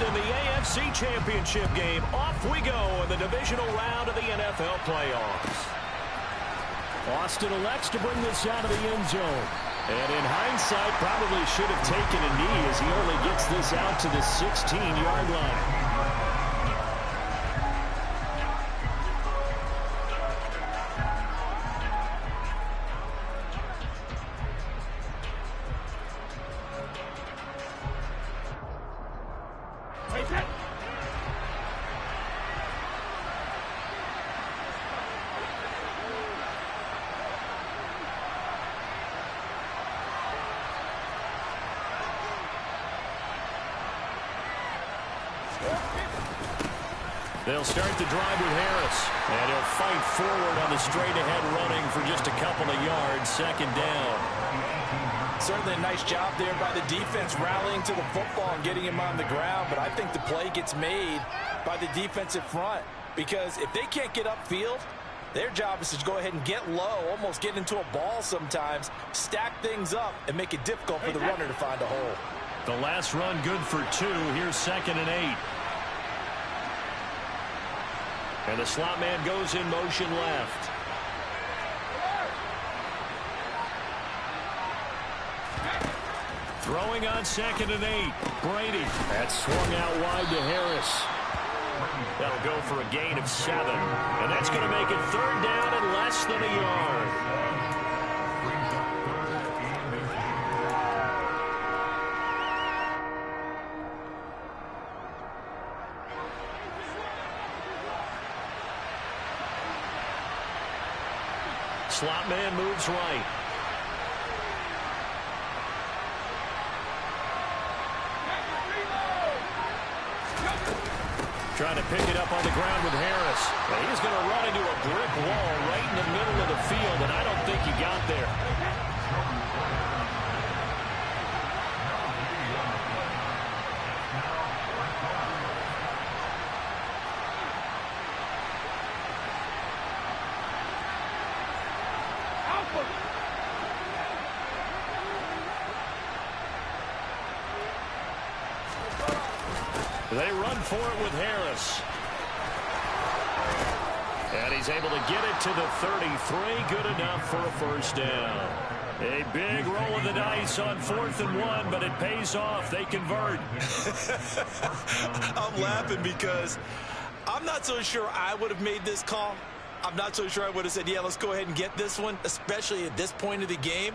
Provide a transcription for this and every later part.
in the AFC Championship game. Off we go in the divisional round of the NFL playoffs. Austin elects to bring this out of the end zone. And in hindsight, probably should have taken a knee as he only gets this out to the 16-yard line. They'll start the drive with Harris. And he'll fight forward on the straight-ahead running for just a couple of yards. Second down. Certainly a nice job there by the defense rallying to the football and getting him on the ground. But I think the play gets made by the defensive front. Because if they can't get upfield, their job is to go ahead and get low, almost get into a ball sometimes, stack things up, and make it difficult for the runner to find a hole. The last run good for 2. Here's 2nd and 8. And the slot man goes in motion left. Throwing on 2nd and 8. Brady. That's swung out wide to Harris. That'll go for a gain of 7. And that's going to make it 3rd down and less than a yard. Slot man moves right. Trying to pick it up on the ground with Harris. Well, he's going to run into a brick wall right in the middle of the field, and I don't think he got there. They run for it with Harris. And he's able to get it to the 33. Good enough for a first down. A big roll of the dice on 4th and 1, but it pays off. They convert. I'm laughing because I'm not so sure I would have made this call. I'm not so sure I would have said, yeah, let's go ahead and get this one, especially at this point of the game.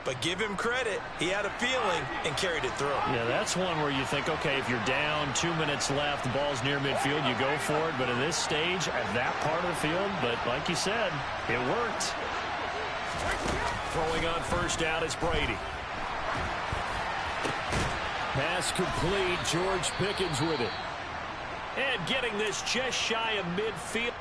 But give him credit. He had a feeling and carried it through. Yeah, that's one where you think, okay, if you're down, 2 minutes left, the ball's near midfield, you go for it. But in this stage, at that part of the field, but like you said, it worked. Throwing on first down is Brady. Pass complete. George Pickens with it. And getting this just shy of midfield.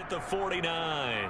at the 49.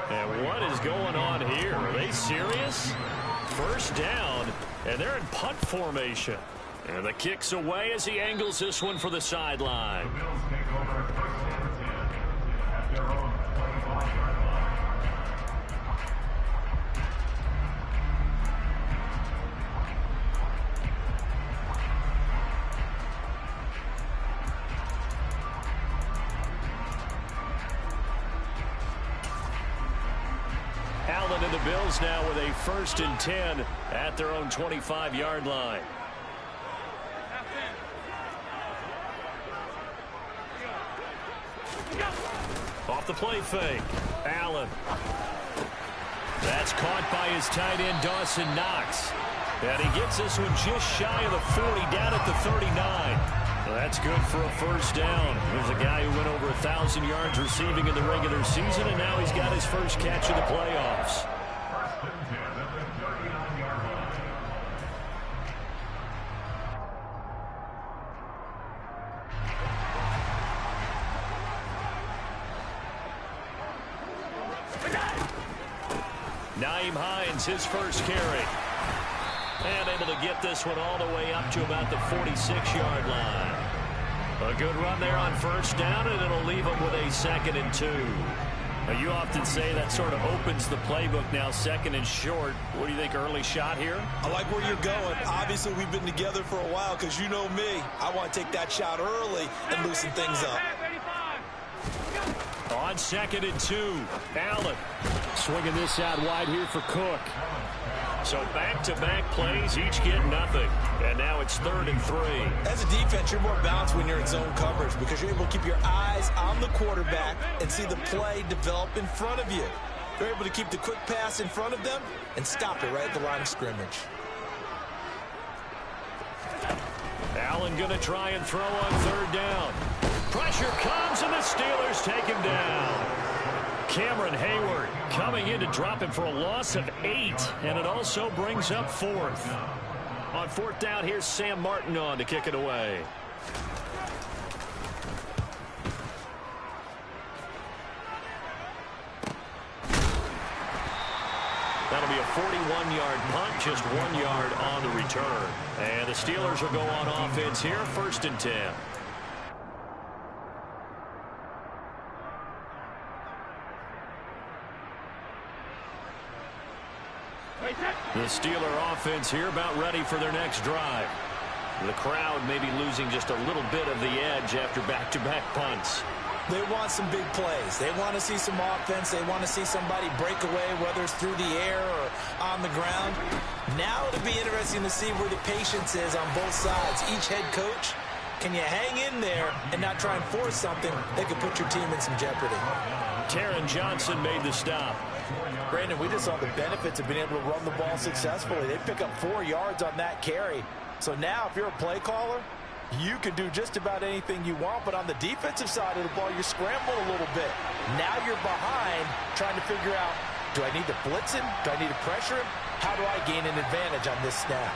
And what is going on here? Are they serious? First down, and they're in punt formation. And the kick's away as he angles this one for the sideline. The Bills take over first and 10 at their own 25-yard line. Allen and the Bills now with a first and 10 at their own 25-yard line. Off the play fake. Allen. That's caught by his tight end, Dawson Knox. And he gets this one just shy of the 40, down at the 39. Well, that's good for a first down. There's a guy who went over 1,000 yards receiving in the regular season, and now he's got his first catch of the playoffs. First and 10 at the 39-yard line. Nyheim Hines, his first carry. And able to get this one all the way up to about the 46-yard line. A good run there on first down, and it'll leave him with a 2nd and 2. Now, you often say that sort of opens the playbook now, 2nd and short. What do you think, early shot here? I like where you're going. Obviously, we've been together for a while because you know me. I want to take that shot early and loosen things up. On 2nd and 2, Allen swinging this out wide here for Cook. So back-to-back plays, each get nothing. And now it's 3rd and 3. As a defense, you're more balanced when you're in zone coverage because you're able to keep your eyes on the quarterback and see the play develop in front of you. You're able to keep the quick pass in front of them and stop it right at the line of scrimmage. Allen going to try and throw on 3rd down. Pressure comes, and the Steelers take him down. Cameron Hayward coming in to drop him for a loss of 8, and it also brings up 4th. On 4th down, here's Sam Martin on to kick it away. That'll be a 41-yard punt, just 1 yard on the return. And the Steelers will go on offense here, 1st and 10. The Steeler offense here about ready for their next drive. The crowd maybe losing just a little bit of the edge after back-to-back punts. They want some big plays. They want to see some offense. They want to see somebody break away, whether it's through the air or on the ground. Now it'll be interesting to see where the patience is on both sides. Each head coach, can you hang in there and not try and force something that could put your team in some jeopardy? Taron Johnson made the stop. Brandon, we just saw the benefits of being able to run the ball successfully. They pick up 4 yards on that carry. So now if you're a play caller, you can do just about anything you want. But on the defensive side of the ball, you're scrambling a little bit. Now you're behind trying to figure out, do I need to blitz him? Do I need to pressure him? How do I gain an advantage on this snap?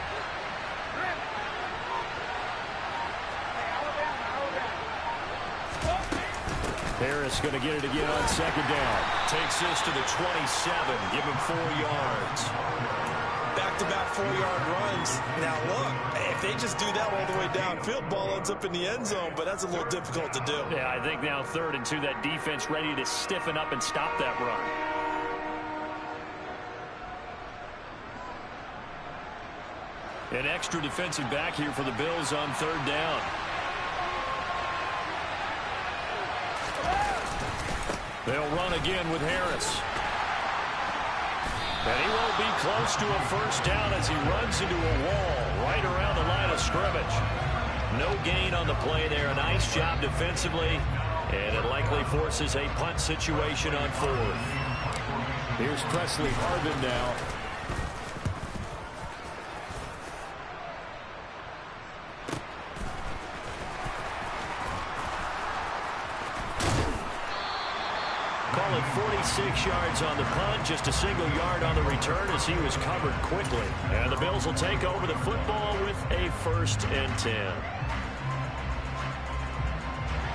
Harris going to get it again on 2nd down. Takes this to the 27. Give him 4 yards. Back-to-back 4-yard runs. Now, look, if they just do that all the way downfield, ball ends up in the end zone, but that's a little difficult to do. Yeah, I think now 3rd and 2, that defense ready to stiffen up and stop that run. An extra defensive back here for the Bills on 3rd down. They'll run again with Harris. And he won't be close to a first down as he runs into a wall right around the line of scrimmage. No gain on the play there. A nice job defensively. And it likely forces a punt situation on fourth. Here's Presley Harvin now. Call it 46 yards on the punt, just a single yard on the return as he was covered quickly. And the Bills will take over the football with a 1st and 10.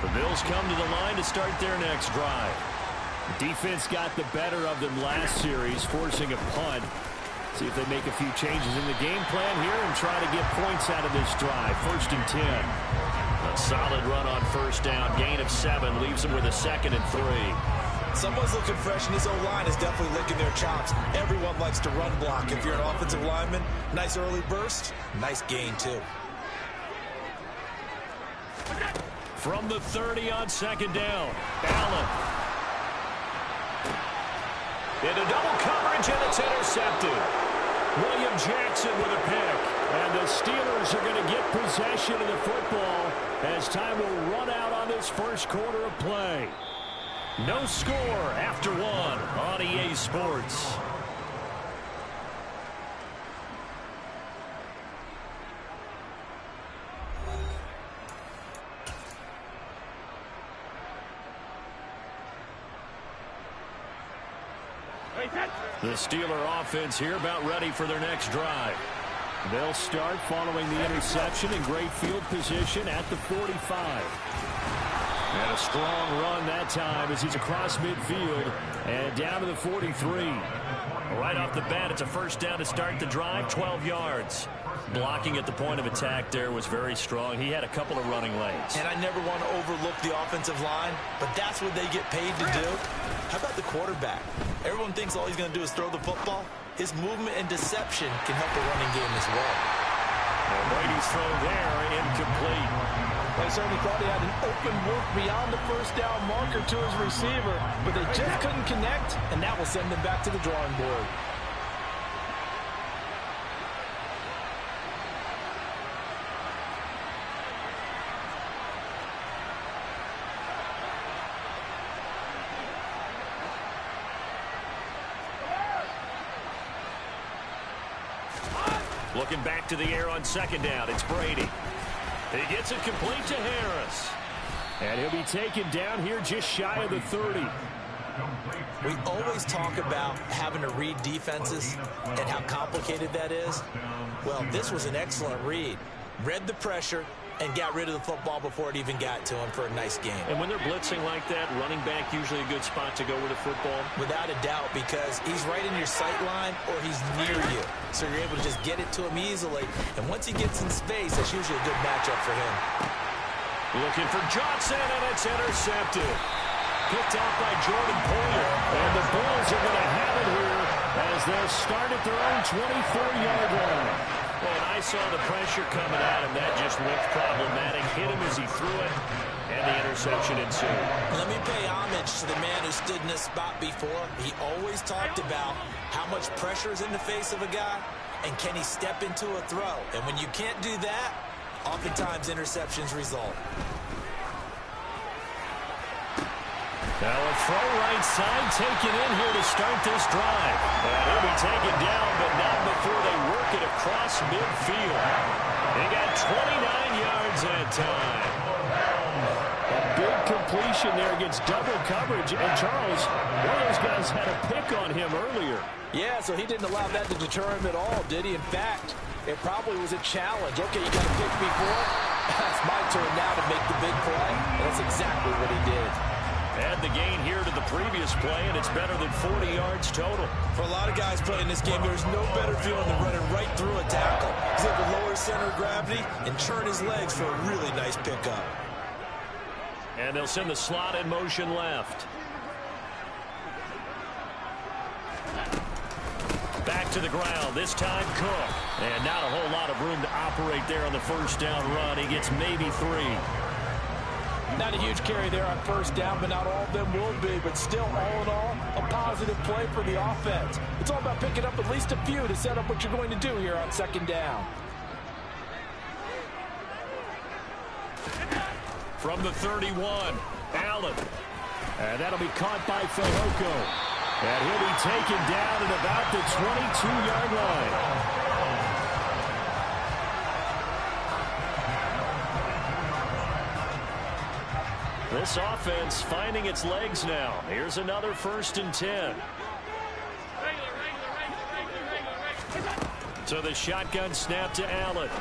The Bills come to the line to start their next drive. The defense got the better of them last series, forcing a punt. See if they make a few changes in the game plan here and try to get points out of this drive. 1st and 10. A solid run on 1st down. Gain of 7 leaves them with a 2nd and 3. Someone's looking fresh, and his O-line is definitely licking their chops. Everyone likes to run block. If you're an offensive lineman, nice early burst, nice gain, too. From the 30 on 2nd down, Allen. Into double coverage, and it's intercepted. William Jackson with a pick. And the Steelers are going to get possession of the football as time will run out on this 1st quarter of play. No score after 1 on EA Sports. The Steeler offense here about ready for their next drive. They'll start following the interception in great field position at the 45. And a strong run that time as he's across midfield and down to the 43. Right off the bat, it's a 1st down to start the drive, 12 yards. Blocking at the point of attack there was very strong. He had a couple of running lanes. And I never want to overlook the offensive line, but that's what they get paid to do. How about the quarterback? Everyone thinks all he's going to do is throw the football. His movement and deception can help the running game as well. And Brady's throw there, incomplete. They certainly thought he had an open look beyond the 1st down marker to his receiver, but they just couldn't connect, and that will send them back to the drawing board. Looking back to the air on 2nd down, it's Brady. He gets it complete to Harris. And he'll be taken down here just shy of the 30. We always talk about having to read defenses and how complicated that is. Well, this was an excellent read. Read the pressure and got rid of the football before it even got to him for a nice game. And when they're blitzing like that, running back usually a good spot to go with the football? Without a doubt, because he's right in your sight line or he's near you. So you're able to just get it to him easily. And once he gets in space, that's usually a good matchup for him. Looking for Johnson, and it's intercepted. Picked off by Jordan Poyer. And the Bills are going to have it here as they'll start at their own 24-yard line. Well, and I saw the pressure coming at him. That just looked problematic. Hit him as he threw it, and the interception ensued. Let me pay homage to the man who stood in this spot before. He always talked about how much pressure is in the face of a guy, and can he step into a throw. And when you can't do that, oftentimes interceptions result. Now a throw right side taken in here to start this drive. And he'll be taken down, but not before they work it across midfield. They got 29 yards that time. A big completion there against double coverage. And Charles, one of those guys had a pick on him earlier. Yeah, so he didn't allow that to deter him at all, did he? In fact, it probably was a challenge. Okay, you got a pick before. That's my turn now to make the big play. And that's exactly what he did. Add the gain here to the previous play, and it's better than 40 yards total. For a lot of guys playing this game, there's no better feeling than running right through a tackle. He's able to lower his center of gravity and turn his legs for a really nice pickup. And they'll send the slot in motion left. Back to the ground, this time Cook. And not a whole lot of room to operate there on the 1st down run. He gets maybe 3. Not a huge carry there on 1st down, but not all of them will be. But still, all in all, a positive play for the offense. It's all about picking up at least a few to set up what you're going to do here on 2nd down. from the 31. Allen. And that'll be caught by Fehoko. And he'll be taken down at about the 22-yard line. This offense finding its legs now. Here's another 1st and 10. So the shotgun snap to Allen.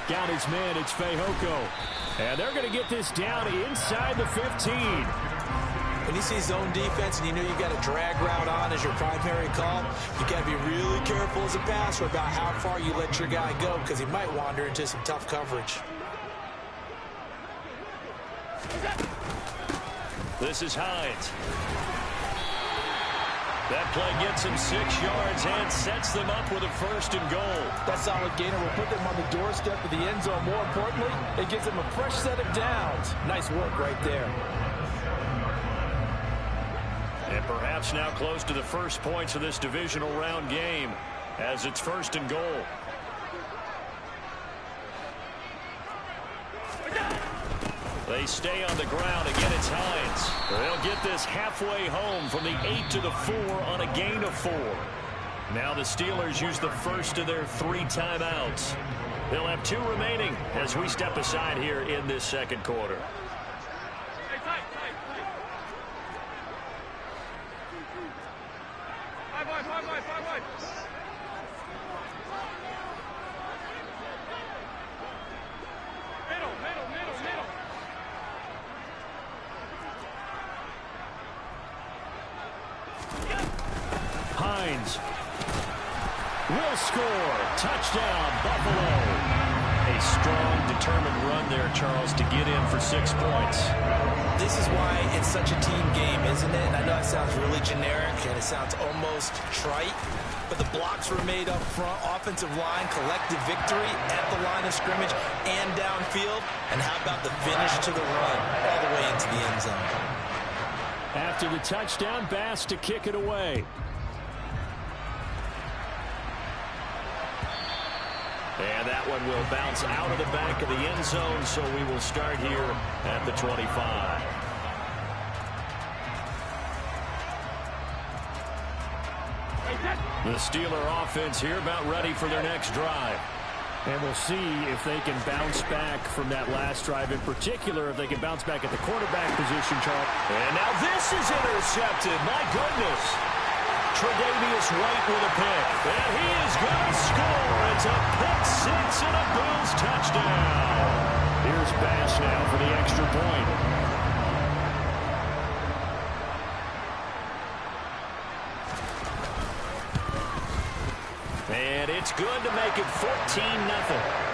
Got his man, it's Fehoko. And they're going to get this down inside the 15. When you see zone defense and you know you got a drag route on as your primary call, you got to be really careful as a passer about how far you let your guy go because he might wander into some tough coverage. This is Hines. That play gets him 6 yards and sets them up with a 1st and goal. That solid gainer will put them on the doorstep of the end zone. More importantly, it gives them a fresh set of downs. Nice work right there. And perhaps now close to the first points of this divisional round game as it's 1st and goal. They stay on the ground. Again, it's Hines. They'll get this halfway home from the 8 to the 4 on a gain of 4. Now the Steelers use the first of their 3 timeouts. They'll have 2 remaining as we step aside here in this second quarter. Hines will score. Touchdown, Buffalo. A strong, determined run there, Charles, to get in for 6 points. This is why it's such a team game, isn't it? And I know it sounds really generic and it sounds almost trite, but the blocks were made up front, offensive line, collective victory at the line of scrimmage and downfield. And how about the finish to the run all the way into the end zone? After the touchdown, Bass to kick it away. And that one will bounce out of the back of the end zone, so we will start here at the 25. The Steeler offense here about ready for their next drive. And we'll see if they can bounce back from that last drive, in particular if they can bounce back at the quarterback position, Charles. And now this is intercepted. My goodness. Tre'Davious White with a pick. And he is going to score. It's a pick 6 and a Bills touchdown. Here's Bass now for the extra point. And it's good to make it 14-0.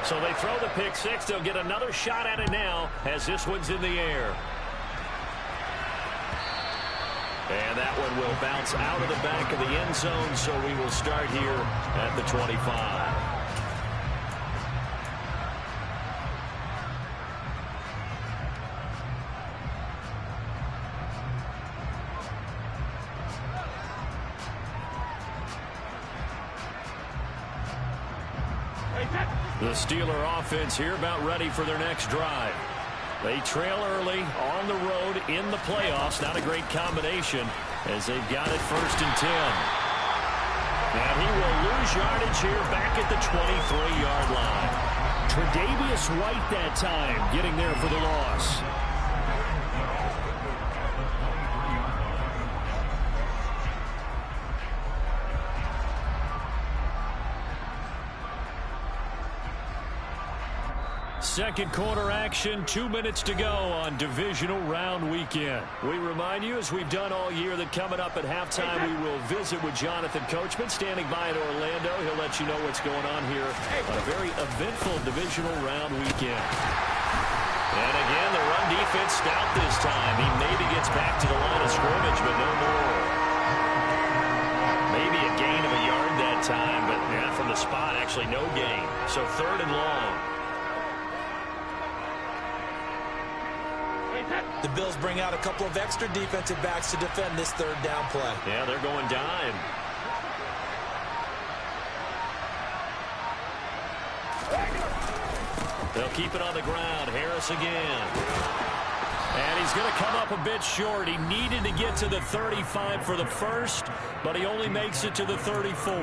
So they throw the pick 6. They'll get another shot at it now as this one's in the air. And that one will bounce out of the back of the end zone, so we will start here at the 25. The Steeler offense here about ready for their next drive. They trail early on the road in the playoffs. Not a great combination as they've got it 1st and 10. And he will lose yardage here back at the 23-yard line. Tre'Davious White that time getting there for the loss. Second quarter action, 2 minutes to go on divisional round weekend. We remind you, as we've done all year, that coming up at halftime, we will visit with Jonathan Coachman standing by in Orlando. He'll let you know what's going on here on a very eventful divisional round weekend. And again, the run defense stout this time. He maybe gets back to the line of scrimmage, but no more. Maybe a gain of a yard that time, but yeah, from the spot, actually no gain. So 3rd and long. The Bills bring out a couple of extra defensive backs to defend this 3rd down play. Yeah, they're going dime. They'll keep it on the ground. Harris again. And he's going to come up a bit short. He needed to get to the 35 for the first, but he only makes it to the 34.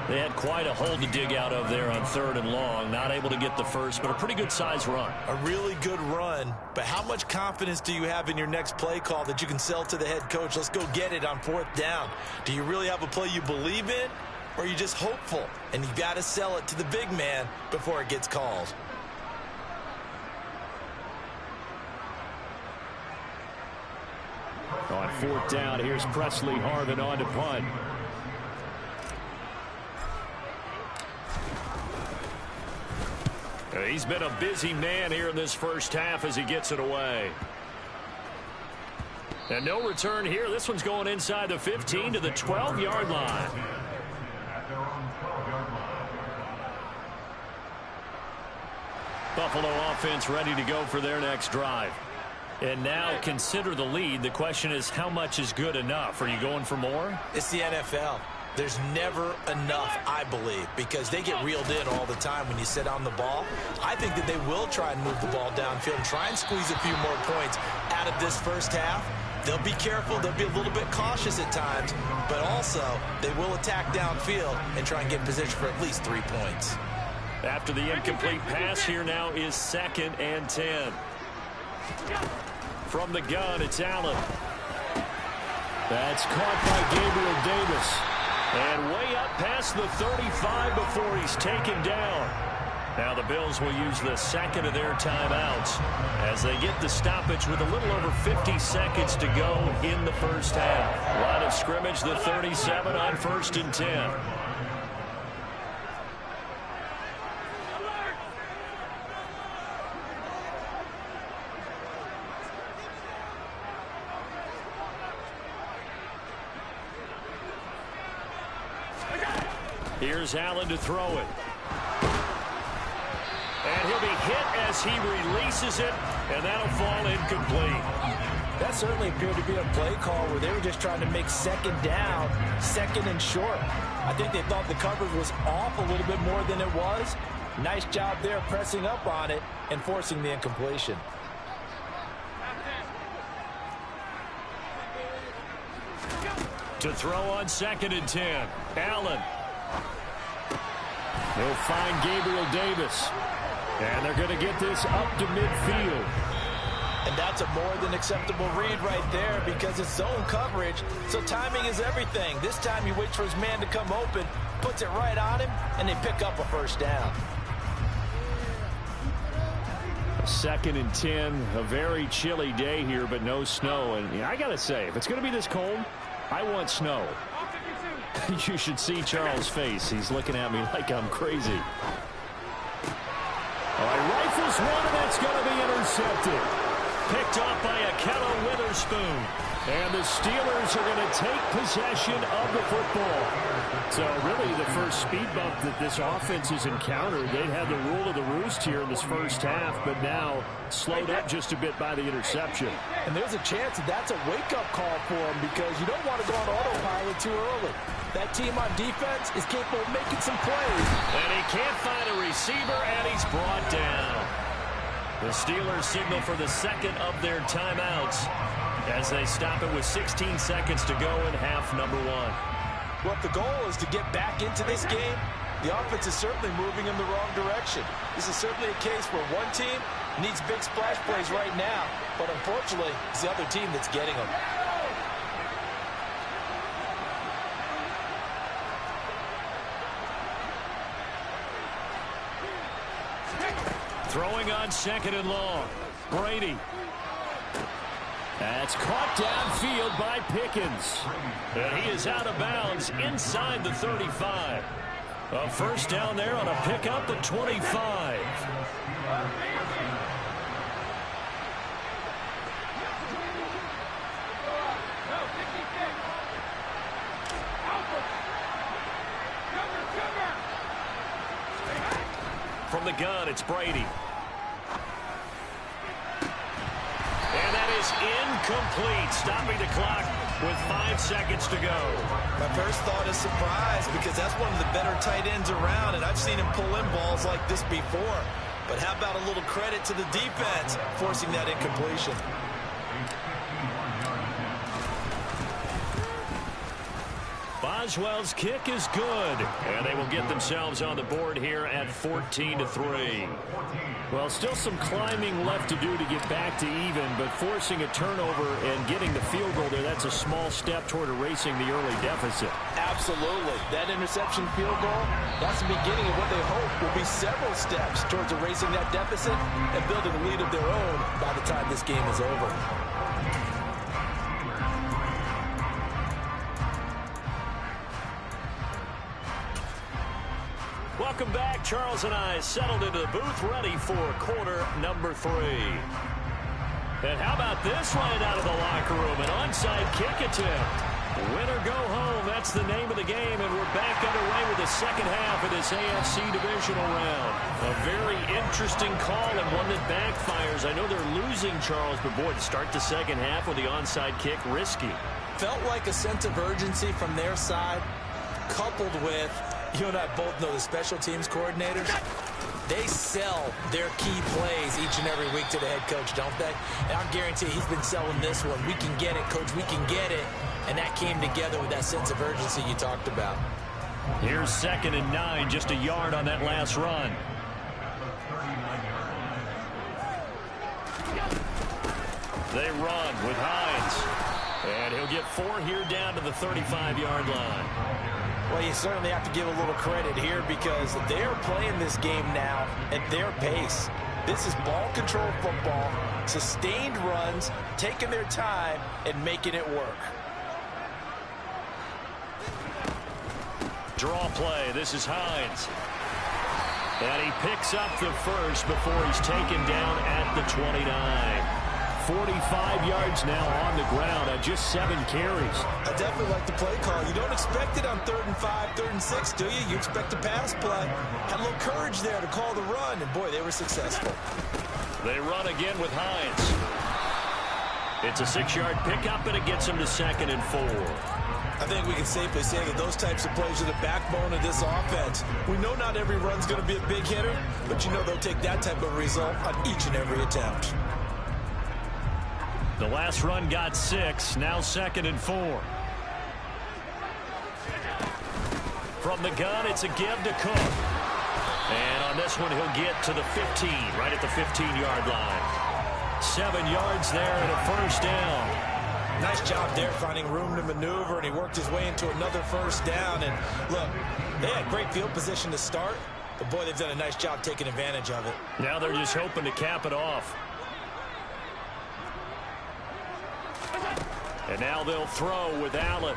They had quite a hole to dig out of there on 3rd and long. Not able to get the first, but a pretty good size run. A really good run, but how much confidence do you have in your next play call that you can sell to the head coach? Let's go get it on 4th down. Do you really have a play you believe in, or are you just hopeful? And you've got to sell it to the big man before it gets called. On 4th down, here's Presley Harvin on to punt. He's been a busy man here in this first half as he gets it away. And no return here. This one's going inside the 15 to the 12-yard line. Buffalo offense ready to go for their next drive. And now consider the lead. The question is, how much is good enough? Are you going for more? It's the NFL. There's never enough, I believe, because they get reeled in all the time when you sit on the ball. I think that they will try and move the ball downfield and try and squeeze a few more points out of this first half. They'll be careful. They'll be a little bit cautious at times, but also they will attack downfield and try and get in position for at least 3 points. After the incomplete pass, here now is 2nd and 10. From the gun, it's Allen. That's caught by Gabriel Davis. And way up past the 35 before he's taken down. Now the Bills will use the second of their timeouts as they get the stoppage with a little over 50 seconds to go in the first half. Line of scrimmage, the 37 on 1st and 10. Here's Allen to throw it. And he'll be hit as he releases it, and that'll fall incomplete. That certainly appeared to be a play call where they were just trying to make 2nd down, 2nd and short. I think they thought the coverage was off a little bit more than it was. Nice job there pressing up on it and forcing the incompletion. To throw on 2nd and 10. Allen. They'll find Gabriel Davis. And they're going to get this up to midfield. And that's a more than acceptable read right there because it's zone coverage, so timing is everything. This time he waits for his man to come open, puts it right on him, and they pick up a first down. 2nd and 10, a very chilly day here, but no snow. And I got to say, if it's going to be this cold, I want snow. You should see Charles' face. He's looking at me like I'm crazy. All right, rifles one, and that's going to be intercepted. Picked off by Ahkello Witherspoon. And the Steelers are going to take possession of the football. So really the first speed bump that this offense has encountered. They'd had the rule of the roost here in this first half, but now slowed up just a bit by the interception. And there's a chance that that's a wake-up call for them because you don't want to go on autopilot too early. That team on defense is capable of making some plays. And he can't find a receiver, and he's brought down. The Steelers signal for the second of their timeouts as they stop it with 16 seconds to go in half number 1. Well, if the goal is to get back into this game, the offense is certainly moving in the wrong direction. This is certainly a case where one team needs big splash plays right now, but unfortunately, it's the other team that's getting them. Throwing on 2nd and long. Brady. That's caught downfield by Pickens. And he is out of bounds inside the 35. A first down there on a pickup at 25. From the gun, it's Brady. And that is incomplete, stopping the clock with 5 seconds to go. My first thought is surprise because that's one of the better tight ends around, and I've seen him pull in balls like this before. But how about a little credit to the defense forcing that incompletion? Boswell's kick is good, and they will get themselves on the board here at 14-3. Well, still some climbing left to do to get back to even, but forcing a turnover and getting the field goal there, that's a small step toward erasing the early deficit. Absolutely. That interception field goal, that's the beginning of what they hope will be several steps towards erasing that deficit and building a lead of their own by the time this game is over. Welcome back. Charles and I settled into the booth ready for quarter number 3. And how about this right out of the locker room? An onside kick attempt. Win or go home, that's the name of the game, and we're back underway with the second half of this AFC divisional round. A very interesting call and one that backfires. I know they're losing, Charles, but boy, to start the second half with the onside kick, risky. Felt like a sense of urgency from their side, coupled with, you and I both know the special teams coordinators, they sell their key plays each and every week to the head coach, don't they? And I guarantee he's been selling this one. We can get it, coach, we can get it. And that came together with that sense of urgency you talked about. Here's 2nd and 9, just a yard on that last run. They run with Hines. And he'll get 4 here down to the 35-yard line. Well, you certainly have to give a little credit here because they're playing this game now at their pace. This is ball control football, sustained runs, taking their time and making it work. Draw play. This is Hines. And he picks up the first before he's taken down at the 29. 45 yards now on the ground on just 7 carries. I definitely like the play call. You don't expect it on 3rd and 5, 3rd and 6, do you? You expect a pass play. Had a little courage there to call the run, and boy, they were successful. They run again with Hines. It's a 6-yard pickup, and it gets him to 2nd and 4. I think we can safely say that those types of plays are the backbone of this offense. We know not every run's going to be a big hitter, but you know they'll take that type of result on each and every attempt. The last run got 6, now 2nd and 4. From the gun, it's a give to Cook. And on this one, he'll get to the 15, right at the 15-yard line. 7 yards there and a first down. Nice job there finding room to maneuver, and he worked his way into another first down. And look, they had great field position to start, but boy, they've done a nice job taking advantage of it. Now they're just hoping to cap it off. And now they'll throw with Allen.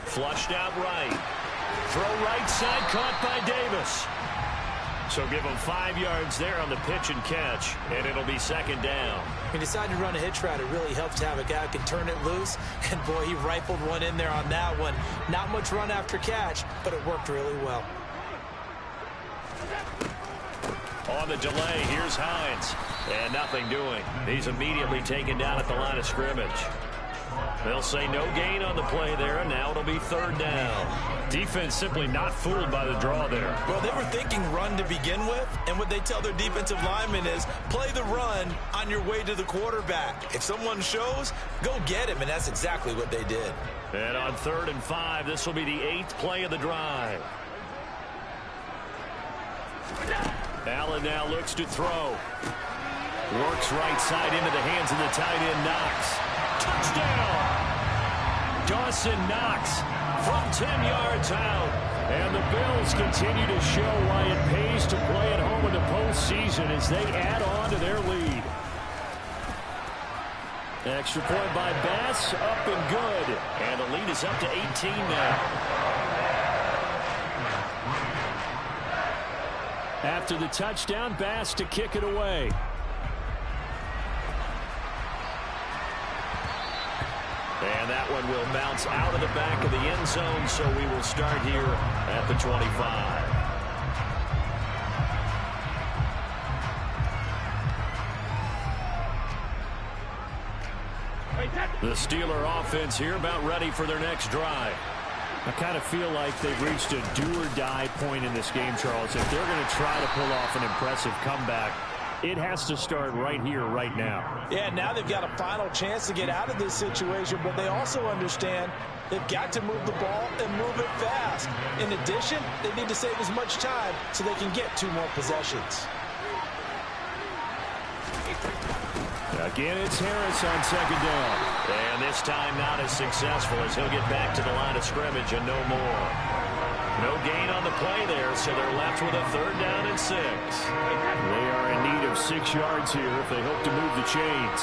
Flushed out right. Throw right side, caught by Davis. So give him 5 yards there on the pitch and catch, and it'll be 2nd down. He decided to run a hitch route. It really helps to have a guy who can turn it loose. And, boy, he rifled one in there on that one. Not much run after catch, but it worked really well. On the delay, here's Hines. And nothing doing. He's immediately taken down at the line of scrimmage. They'll say no gain on the play there, and now it'll be 3rd down. Defense simply not fooled by the draw there. Well, they were thinking run to begin with, and what they tell their defensive linemen is play the run on your way to the quarterback. If someone shows, go get him, and that's exactly what they did. And on 3rd and 5, this will be the 8th play of the drive. Allen now looks to throw. Works right side into the hands of the tight end, Knox. Touchdown! Dawson Knox from 10 yards out. And the Bills continue to show why it pays to play at home in the postseason as they add on to their lead. Extra point by Bass, up and good. And the lead is up to 18 now. After the touchdown, Bass to kick it away. And that one will bounce out of the back of the end zone, so we will start here at the 25. The Steeler offense here about ready for their next drive. I kind of feel like they've reached a do-or-die point in this game, Charles. If they're going to try to pull off an impressive comeback, it has to start right here, right now. Yeah, now they've got a final chance to get out of this situation, but they also understand they've got to move the ball and move it fast. In addition, they need to save as much time so they can get 2 more possessions. Again, it's Harris on second down. And this time not as successful as he'll get back to the line of scrimmage and no more. No gain on the play there, so they're left with a 3rd down and 6. They are in need of 6 yards here if they hope to move the chains.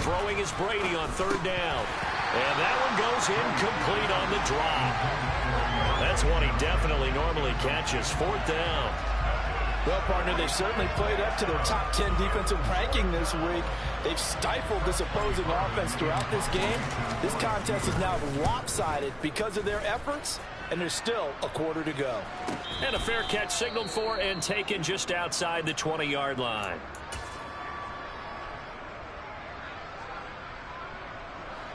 Throwing is Brady on 3rd down. And that one goes incomplete on the drop. That's one he definitely normally catches. 4th down. Well, partner, they've certainly played up to their top 10 defensive ranking this week. They've stifled this opposing offense throughout this game. This contest is now lopsided because of their efforts, and there's still a quarter to go. And a fair catch signaled for and taken just outside the 20-yard line.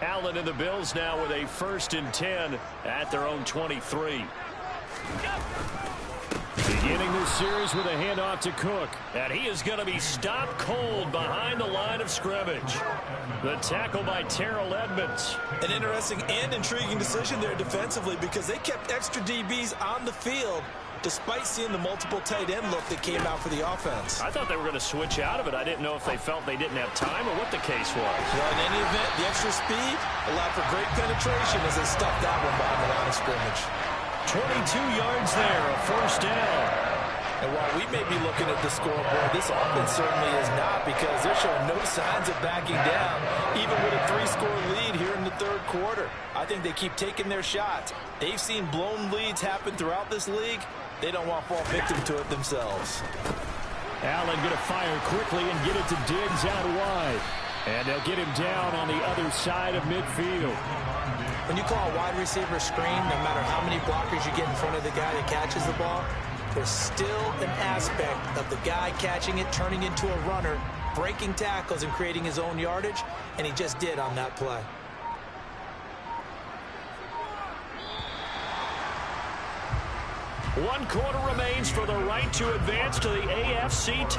Allen and the Bills now with a 1st and 10 at their own 23. Beginning this series with a handoff to Cook. And he is going to be stopped cold behind the line of scrimmage. The tackle by Terrell Edmonds. An interesting and intriguing decision there defensively because they kept extra DBs on the field despite seeing the multiple tight end look that came out for the offense. I thought they were going to switch out of it. I didn't know if they felt they didn't have time or what the case was. Well, in any event, the extra speed allowed for great penetration as they stuffed that one behind the line of scrimmage. 22 yards there, a 1st down. And while we may be looking at the scoreboard, this offense certainly is not because they're showing no signs of backing down, even with a 3-score lead here in the 3rd quarter. I think they keep taking their shots. They've seen blown leads happen throughout this league. They don't want to fall victim to it themselves. Allen going to fire quickly and get it to Diggs out wide. And they'll get him down on the other side of midfield. When you call a wide receiver screen, no matter how many blockers you get in front of the guy that catches the ball, there's still an aspect of the guy catching it, turning into a runner, breaking tackles and creating his own yardage, and he just did on that play. 1 quarter remains for the right to advance to the AFC